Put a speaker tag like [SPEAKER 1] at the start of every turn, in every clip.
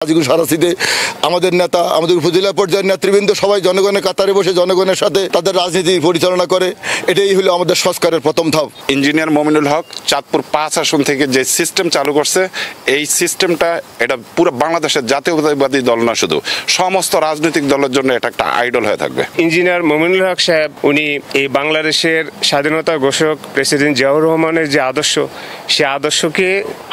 [SPEAKER 1] আজিগুল সারাসিতে আমাদের নেতা, আমাদের উপজেলা পর্যায়ের নেতৃবৃন্দ সবাই জনগণের কাতারে বসে জনগণের সাথে তাদের রাজনীতি পরিচালনা করে। এটাই হলো আমাদের সংস্কারের প্রথম ধাপ।
[SPEAKER 2] ইঞ্জিনিয়ার মমিনুল হক চাঁদপুর 5 আসন থেকে যে সিস্টেম চালু করছে, এই সিস্টেমটা এটা পুরো বাংলাদেশের জাতীয়তাবাদী দল না, শুধু সমস্ত রাজনৈতিক দলের জন্য এটা একটা আইডল হয়ে থাকবে।
[SPEAKER 3] ইঞ্জিনিয়ার মমিনুল হক সাহেব উনি এই বাংলাদেশের স্বাধীনতা ঘোষক প্রেসিডেন্ট জিয়াউর রহমানের যে আদর্শ, সে আদর্শকে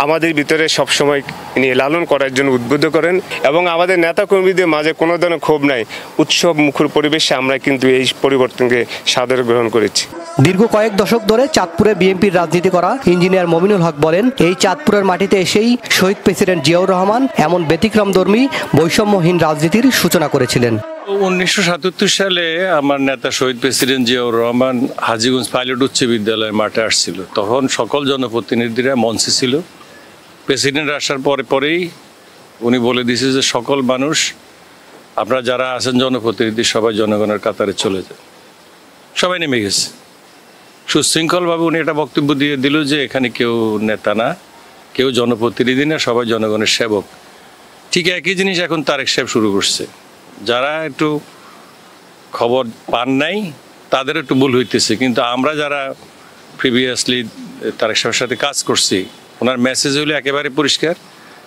[SPEAKER 3] আমাদের ভিতরে সবসময় তিনি লালন করার জন্য উদ্বুদ্ধ করেন এবং আমাদের নেতা কর্মীদের মাঝে কোনো ধরনের ক্ষোভ নাই, উৎসব মুখর পরিবেশে আমরা কিন্তু এই পরিবর্তনকে সাদরে গ্রহণ করেছি।
[SPEAKER 4] দীর্ঘ কয়েক দশক ধরে চাঁদপুরে বিএনপির রাজনীতি করা ইঞ্জিনিয়ার মমিনুল হক বলেন, এই চাঁদপুরের মাটিতে এসেই শহীদ প্রেসিডেন্ট জিয়াউর রহমান এমন ব্যতিক্রমধর্মী বৈষম্যহীন রাজনীতির সূচনা করেছিলেন।
[SPEAKER 5] 1977 সালে আমার নেতা শহীদ প্রেসিডেন্ট জিয়াউর রহমান হাজীগঞ্জ পাইলট উচ্চ বিদ্যালয়ের মাঠে আসছিল। তখন সকল জনপ্রতিনিধিরা মঞ্চে ছিল। প্রেসিডেন্ট আসার পরেই উনি বলে দিয়েছে যে সকল মানুষ, আপনারা যারা আছেন জনপ্রতিনিধি, সবাই জনগণের কাতারে চলে যায়। সবাই নেমে গেছে। সুশৃঙ্খলভাবে উনি একটা বক্তব্য দিয়ে দিল যে এখানে কেউ নেতা না, কেউ জনপ্রতিনিধি না, সবাই জনগণের সেবক। ঠিক একই জিনিস এখন তারেক সাহেব শুরু করছে। যারা একটু খবর পান নাই তাদের একটু ভুল হইতেছে, কিন্তু আমরা যারা প্রিভিয়াসলি তারেক সাহেবের সাথে কাজ করছি, ওনার মেসেজ হইলো একেবারে পরিষ্কার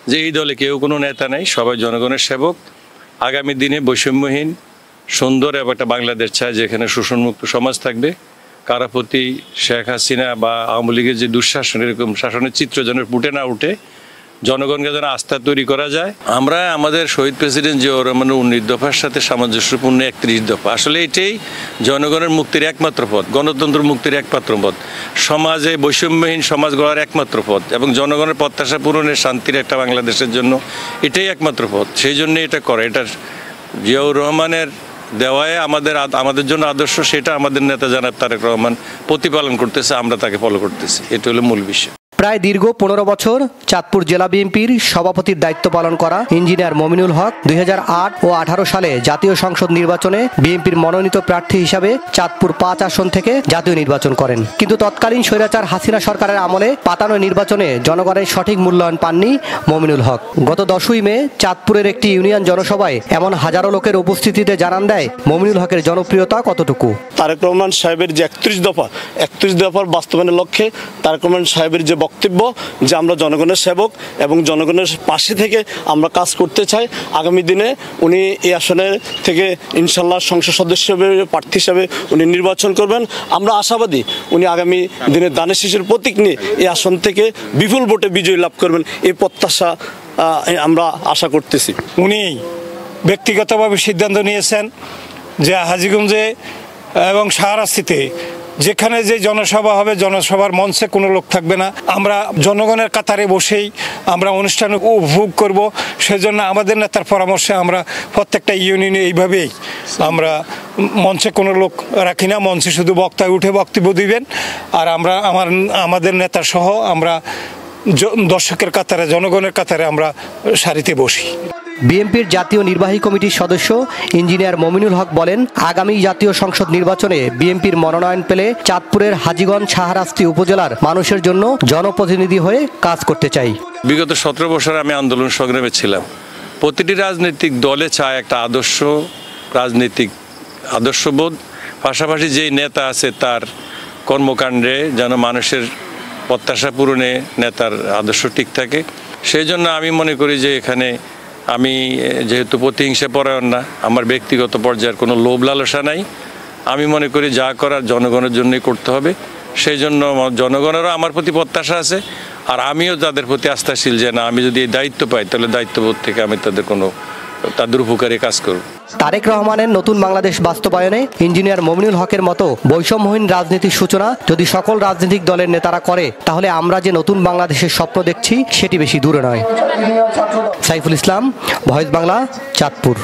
[SPEAKER 5] যে এই দলে কেউ কোনো নেতা নাই, সবাই জনগণের সেবক। আগামী দিনে বৈষম্যহীন সুন্দর এবং একটা বাংলাদেশ চায় যেখানে শোষণমুক্ত সমাজ থাকবে। কারো প্রতি শেখ হাসিনা বা আওয়ামী লীগের যে দুঃশাসন, এরকম শাসনের চিত্র যেন ফুটে না উঠে, জনগণকে যেন আস্থা তৈরি করা যায়। আমরা আমাদের শহীদ প্রেসিডেন্ট জিয়াউর রহমানের 19 দফার সাথে সামঞ্জস্যপূর্ণ 31 দফা, আসলে এটাই জনগণের মুক্তির একমাত্র পথ, গণতন্ত্র মুক্তির একমাত্র পথ, সমাজে বৈষম্যহীন সমাজ গড়ার একমাত্র পথ এবং জনগণের প্রত্যাশা পূরণের শান্তির একটা বাংলাদেশের জন্য এটাই একমাত্র পথ। সেই জন্য এটা করে, এটা জিয়াউর রহমানের দেওয়ায় আমাদের জন্য আদর্শ, সেটা আমাদের নেতা জনাব তারেক রহমান প্রতিপালন করতেছে, আমরা তাকে ফলো করতেছি। এটা হলো মূল বিষয়।
[SPEAKER 4] প্রায় দীর্ঘ 15 বছর চাঁদপুর জেলা বিএনপির সভাপতির দায়িত্ব পালন করা ইঞ্জিনিয়ার মমিনুল হক 2008 ও 18 সালে জাতীয় সংসদ নির্বাচনে বিএনপির মনোনীত প্রার্থী হিসাবে চাঁদপুর 5 আসন থেকে জাতীয় নির্বাচন করেন। কিন্তু তৎকালীন স্বৈরাচার হাসিনা সরকারের আমলে পাতানো নির্বাচনে জনগণের সঠিক মূল্যায়ন পাননি মমিনুল হক। গত 10ই মে চাঁদপুরের একটি ইউনিয়ন জনসভায় এমন হাজারো লোকের উপস্থিতিতে জানান দেয় মমিনুল হকের জনপ্রিয়তা কতটুকু।
[SPEAKER 6] তারেক রহমান সাহেবের যে 31 দফার বাস্তবায়নের লক্ষ্যে তারেক রহমান সাহেবের যে বক্তব্য যে আমরা জনগণের সেবক এবং জনগণের পাশে থেকে আমরা কাজ করতে চাই, আগামী দিনে উনি এই আসনের থেকে ইনশাল্লাহ সংসদ সদস্য প্রার্থী হিসেবে উনি নির্বাচন করবেন। আমরা আশাবাদী উনি আগামী দিনে দানের শীষের প্রতীক নিয়ে এই আসন থেকে বিপুল ভোটে বিজয় লাভ করবেন, এই প্রত্যাশা আমরা আশা করতেছি।
[SPEAKER 7] উনি ব্যক্তিগতভাবে সিদ্ধান্ত নিয়েছেন যে হাজীগঞ্জে এবং শাহরাস্তিতে যেখানে যে জনসভা হবে, জনসভার মঞ্চে কোনো লোক থাকবে না, আমরা জনগণের কাতারে বসেই আমরা অনুষ্ঠান উপভোগ করব। সেজন্য আমাদের নেতার পরামর্শে আমরা প্রত্যেকটা ইউনিয়নে এইভাবেই আমরা মঞ্চে কোনো লোক রাখি না, মঞ্চে শুধু বক্তায় উঠে বক্তব্য দিবেন, আর আমরা আমাদের নেতা সহ আমরা দর্শকের কাতারে, জনগণের কাতারে আমরা সারিতে বসি।
[SPEAKER 4] বিএনপির জাতীয় নির্বাহী কমিটির সদস্য ইঞ্জিনিয়ার মমিনুল হক বলেন, আগামী জাতীয় সংসদ নির্বাচনে বিএনপির মনোনয়ন পেলে চাঁদপুরের হাজীগঞ্জ শাহরাস্তি উপজেলার মানুষের জন্য জনপ্রতিনিধি হয়ে কাজ করতে চাই।
[SPEAKER 5] বিগত 17 বছর আমি আন্দোলন সংগ্রামে ছিলাম। প্রতিটি রাজনৈতিক দলে চায় একটা রাজনৈতিক আদর্শবোধ, পাশাপাশি যেই নেতা আছে তার কর্মকাণ্ডে যেন মানুষের প্রত্যাশা পূরণে নেতার আদর্শ ঠিক থাকে। সেই জন্য আমি মনে করি যে এখানে আমি যেহেতু প্রতিহিংসা পরায়ণ না, আমার ব্যক্তিগত পর্যায়ের কোনো লোভ লালসা নাই, আমি মনে করি যা করার জনগণের জন্যই করতে হবে। সেই জন্য জনগণেরও আমার প্রতি প্রত্যাশা আছে, আর আমিও তাদের প্রতি আস্থাশীল যে না, আমি যদি এই দায়িত্ব পাই তাহলে দায়িত্ববোধ থেকে আমি তাদের উপকারে কাজ করব।
[SPEAKER 4] তারেক রহমানের নতুন বাংলাদেশ বাস্তবায়নে ইঞ্জিনিয়ার মমিনুল হকের মতো বৈষম্যহীন রাজনীতির সূচনা যদি সকল রাজনৈতিক দলের নেতারা করে, তাহলে আমরা যে নতুন বাংলাদেশের স্বপ্ন দেখছি সেটি বেশি দূরে নয়। সাইফুল ইসলাম, ভয়েস বাংলা, চাঁদপুর।